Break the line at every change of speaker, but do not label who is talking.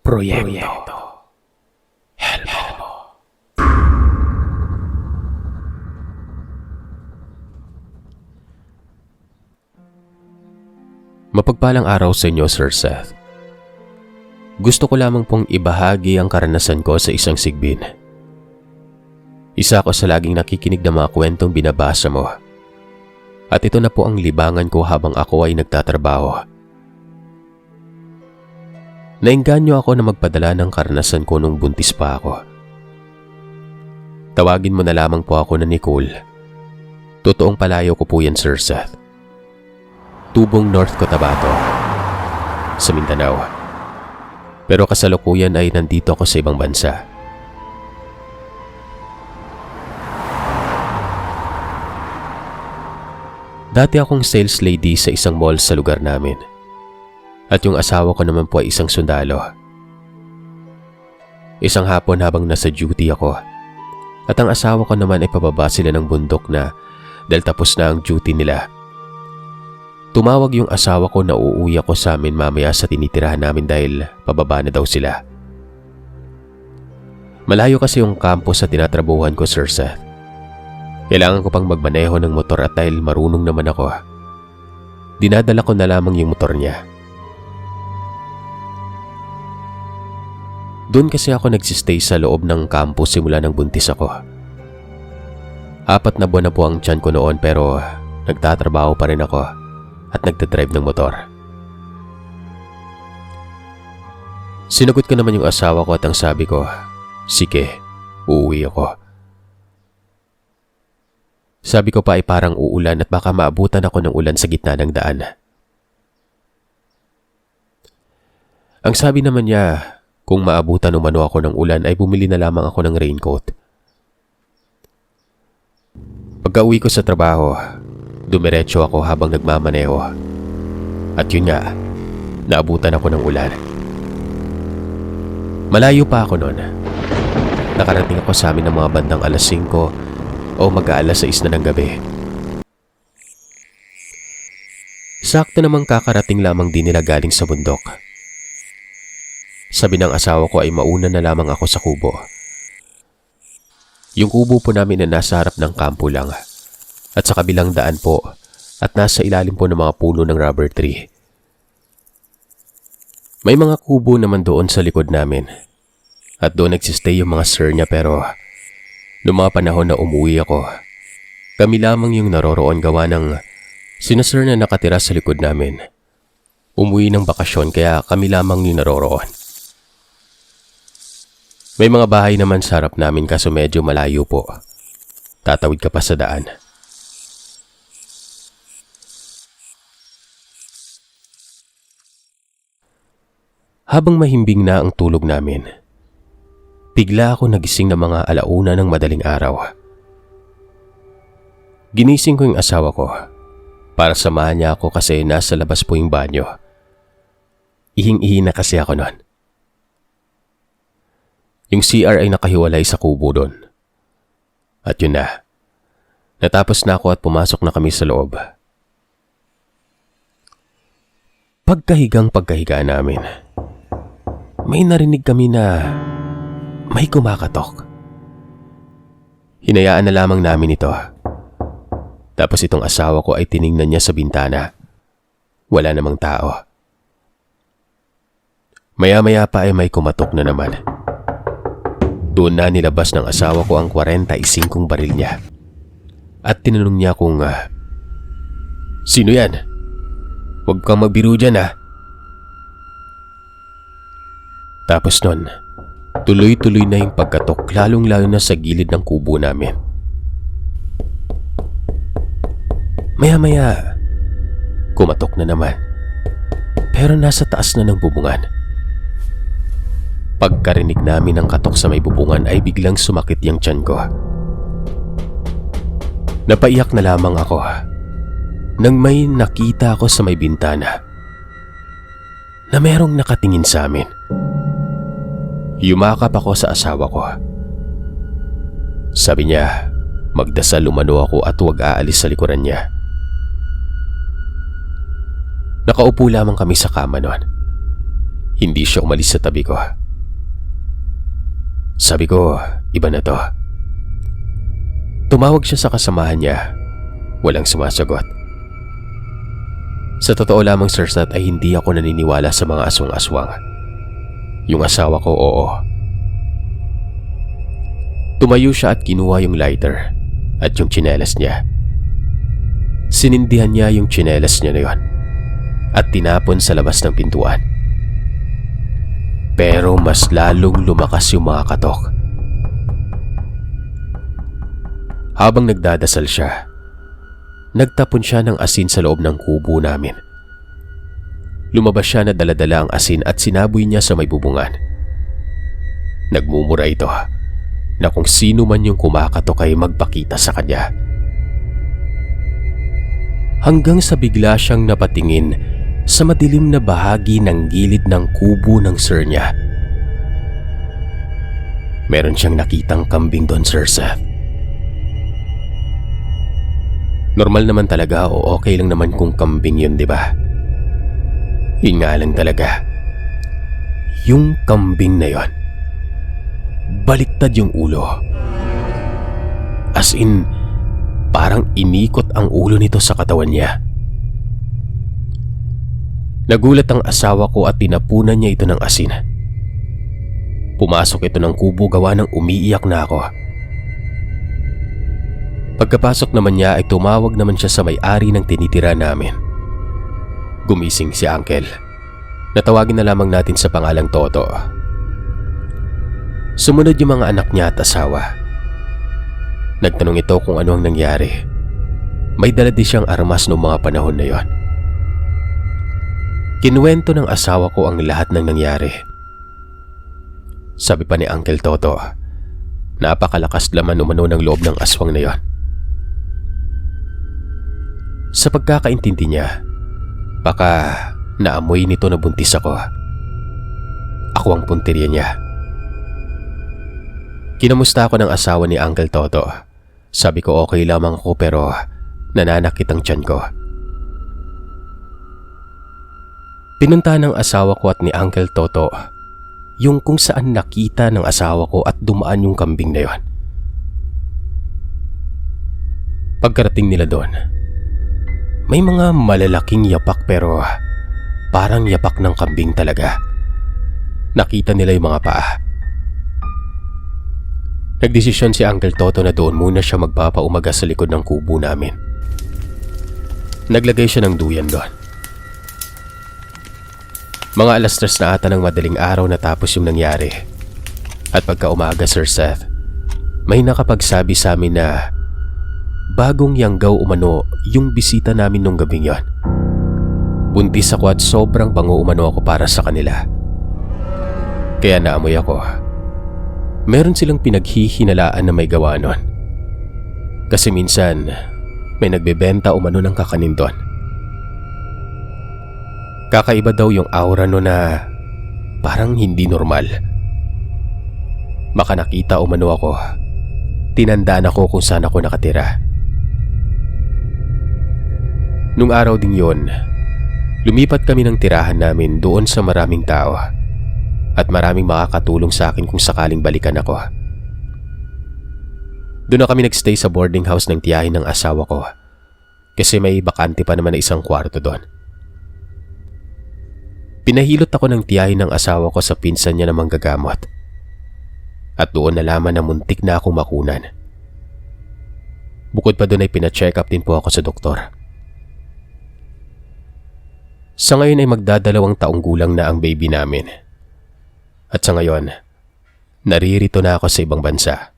Proyekto Helmo. Mapagpalang araw sa inyo, Sir Seth. Gusto ko lamang pong ibahagi ang karanasan ko sa isang sigbin. Isa ako sa laging nakikinig ng mga kwentong binabasa mo. At ito na po ang libangan ko habang ako ay nagtatrabaho. Naengganyo ako na magpadala ng karanasan ko nung buntis pa ako. Tawagin mo na lamang po ako na Nicole. Totoong palayo ko po yan, Sir Seth. Tubong North Cotabato, sa Mindanao. Pero kasalukuyan ay nandito ako sa ibang bansa. Dati akong sales lady sa isang mall sa lugar namin. At yung asawa ko naman po ay isang sundalo. Isang hapon habang nasa duty ako, at ang asawa ko naman ay pababa sila ng bundok na dahil tapos na ang duty nila. Tumawag yung asawa ko na uuwi ako sa amin mamaya sa tinitirahan namin dahil pababa na daw sila. Malayo kasi yung campus sa tinatrabuhan ko, Sir Seth. Kailangan ko pang magmaneho ng motor at dahil marunong naman ako, dinadala ko na lamang yung motor niya. Doon kasi ako nagsistay sa loob ng campus simula nang buntis ako. 4 na buwan na po ang tiyan ko noon pero nagtatrabaho pa rin ako at nagdadrive ng motor. Sinagot ko naman yung asawa ko at ang sabi ko, sige, uuwi ako. Sabi ko pa ay parang uulan at baka maabutan ako ng ulan sa gitna ng daan. Ang sabi naman niya, kung maabutan umano ako ng ulan ay bumili na lamang ako ng raincoat. Pagka-uwi ko sa trabaho, dumiretso ako habang nagmamaneho. At yun nga, naabutan ako ng ulan. Malayo pa ako noon. Nakarating ako sa amin ng mga bandang alas 5 o mag-aalas 6 na ng gabi. Sakto namang kakarating lamang din nila galing sa bundok. Sabi ng asawa ko ay mauna na lamang ako sa kubo. Yung kubo po namin na nasa harap ng kampo lang at sa kabilang daan po at nasa ilalim po ng mga puno ng rubber tree. May mga kubo naman doon sa likod namin at doon nagsistay yung mga sir niya pero noong mga panahon na umuwi ako, kami lamang yung naroroon gawa ng sina sir na nakatira sa likod namin. Umuwi ng bakasyon kaya kami lamang yung naroroon. May mga bahay naman sa harap namin kaso medyo malayo po. Tatawid ka pa sa daan. Habang mahimbing na ang tulog namin, bigla ako nagising ng mga 1:00 ng madaling araw. Ginising ko yung asawa ko para samahan niya ako kasi nasa labas po yung banyo. Ihing-ihi na kasi ako noon. Yung CR ay nakahiwalay sa kubo doon. At yun na. Natapos na ako at pumasok na kami sa loob. Pagkahiga namin, may narinig kami na may kumakatok. Hinayaan na lamang namin ito. Tapos itong asawa ko ay tiningnan niya sa bintana. Wala namang tao. Maya-maya pa ay may kumatok na naman. Doon na nilabas ng asawa ko ang 45 baril niya. At tinanong niya kung, sino yan? Huwag kang magbiro dyan Tapos nun, tuloy-tuloy na yung pagkatok lalong-lalo na sa gilid ng kubo namin. Maya-maya, kumatok na naman. Pero nasa taas na ng bubungan. Pagkarinig namin ng katok sa may bubungan ay biglang sumakit yung tiyan ko. Napaiyak na lamang ako nang may nakita ako sa may bintana na merong nakatingin sa amin. Yumakap ako sa asawa ko. Sabi niya, magdasal umano ako at huwag aalis sa likuran niya. Nakaupo lamang kami sa kama noon. Hindi siya umalis sa tabi ko. Sabi ko, iba na to. Tumawag siya sa kasamahan niya. Walang sumasagot. Sa totoo lamang, Sir Sat, ay hindi ako naniniwala sa mga aswang-aswang. Yung asawa ko, oo. Tumayo siya at kinuha yung lighter at yung tsinelas niya. Sinindihan niya yung tsinelas niya na yun at tinapon sa labas ng pintuan. Pero mas lalong lumakas yung mga katok. Habang nagdadasal siya, nagtapon siya ng asin sa loob ng kubo namin. Lumabas siya na daladala ang asin at sinaboy niya sa may bubungan. Nagmumura ito na kung sino man yung kumakatok ay magpakita sa kanya. Hanggang sa bigla siyang napatingin sa madilim na bahagi ng gilid ng kubo ng sir niya. Meron siyang nakitang kambing doon, Sir Seth. Normal naman talaga o okay lang naman kung kambing yun, di ba? Yun nga lang talaga. Yung kambing na yun, baliktad yung ulo. As in, parang inikot ang ulo nito sa katawan niya. Nagulat ang asawa ko at tinapunan niya ito ng asin. Pumasok ito ng kubo gawa ng umiiyak na ako. Pagkapasok naman niya ay tumawag naman siya sa may-ari ng tinitira namin. Gumising si Uncle. Natawagin na lamang natin sa pangalang Toto. Sumunod yung mga anak niya at asawa. Nagtanong ito kung ano ang nangyari. May dala din siyang armas noong mga panahon na yon. Kinuwento ng asawa ko ang lahat ng nangyari. Sabi pa ni Uncle Toto, napakalakas laman umano ng loob ng aswang na yon. Sa pagkakaintindi niya, baka naamoy nito na buntis ako. Ako ang punteriya niya. Kinamusta ako ng asawa ni Uncle Toto. Sabi ko okay lamang ako pero nananakit ang tiyan ko. Pinunta ng asawa ko at ni Uncle Toto yung kung saan nakita ng asawa ko at dumaan yung kambing na yon. Pagkarating nila doon, may mga malalaking yapak pero parang yapak ng kambing talaga. Nakita nila yung mga paa. Nagdesisyon si Uncle Toto na doon muna siya magpapaumaga sa likod ng kubo namin. Naglagay siya ng duyan doon. Mga 3:00 na ata ng madaling araw natapos yung nangyari. At pagka umaga, Sir Seth, may nakapagsabi sa amin na bagong yanggaw umano yung bisita namin nung gabing yon. Buntis ako at sobrang bango umano ako para sa kanila. Kaya naamoy ako. Meron silang pinaghihinalaan na may gawa nun. Kasi minsan, may nagbebenta umano ng kakanin doon. Kakaiba daw yung aura no na parang hindi normal. Baka nakita umano ako. Tinandaan ako kung saan ako nakatira. Nung araw ding yon, lumipat kami ng tirahan namin doon sa maraming tao at maraming makakatulong sa akin kung sakaling balikan ako. Doon na kami nagstay sa boarding house ng tiyahin ng asawa ko kasi may bakante pa naman na isang kwarto doon. Pinahilot ako ng tiyahin ng asawa ko sa pinsan niya na manggagamot at doon nalaman na muntik na akong makunan. Bukod pa doon ay pina-check up din po ako sa doktor. Sa ngayon ay magdadalawang taong gulang na ang baby namin. At sa ngayon, naririto na ako sa ibang bansa.